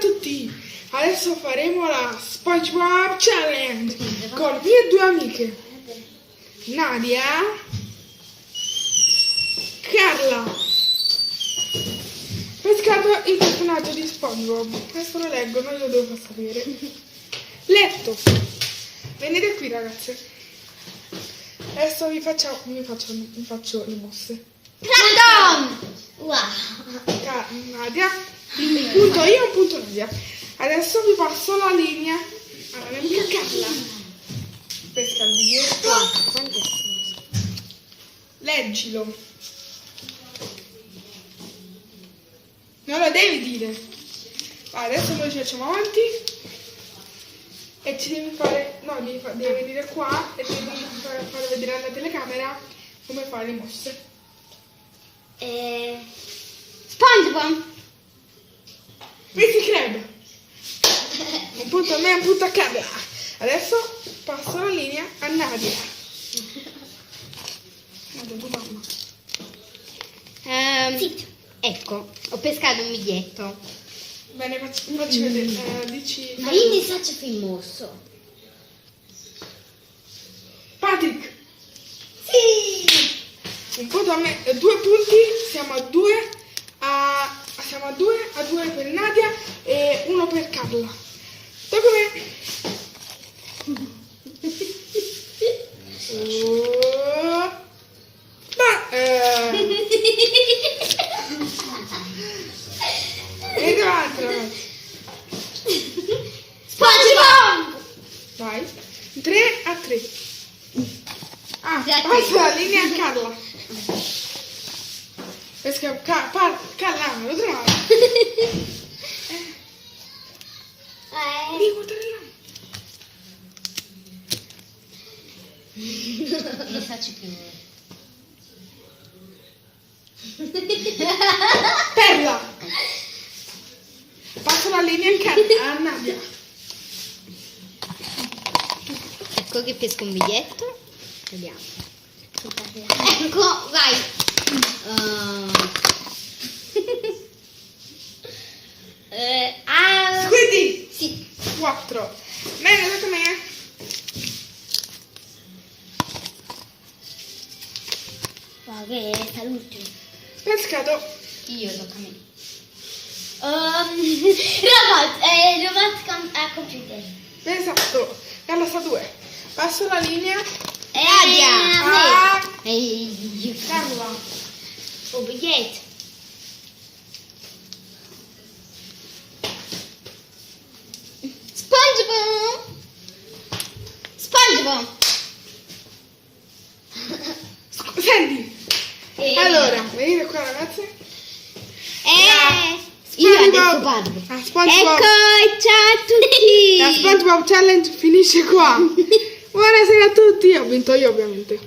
tutti! Adesso faremo la SpongeBob Challenge con mie due amiche, Nadia, Carla. Pescato il personaggio di SpongeBob. Questo lo leggo, non lo devo far sapere. Letto. Venite qui, ragazze. Adesso vi faccio le mosse. Random! Wow! Nadia, un punto io, un punto Nadia. Adesso vi passo la linea alla mia amica Carla. Pesca il biglietto. Leggilo. Non lo devi dire. Adesso noi ci facciamo avanti e ci devi fare, no, devi venire qua e devi fare vedere alla telecamera come fare le mosse. SpongeBob! Questi credo. Un punto a me, un punto a Carla. Adesso passo la linea a Nadia. Nadia, tua mamma. Sì. Ecco, ho pescato un biglietto. Bene, facci vedere. Dici. Ma io ne faccio famoso. Patrick. Sì! Un punto a me, 2 punti. Siamo a 2 a 2 per Nadia e 1 per Carla. Tocca a me. Venite avanti, ragazzi. SpongeBob! Vai. 3 a 3. Ah, Sì, a passa 3. la linea a Carla. Carla, lo trovo. Devi guardare là. Ne faccio più. Perla. Passo la linea a Nadia. Ecco che pesco un biglietto. Vediamo. Ecco, vai. Squiddy. Sì. 4. Bene, tocca a me. Che resta l'ultimo. Pescato. Io tocca a me. Robot a computer. Esatto. Carla sta 2. Passo la linea Nadia. a Carla. O biglietto. SpongeBob. SpongeBob. Senti. Allora, venite qua, ragazze. Io adesso parlo. La SpongeBob, Ecco, ciao a tutti. la SpongeBob Challenge finisce qua. Buonasera a tutti. Ho vinto io, ovviamente.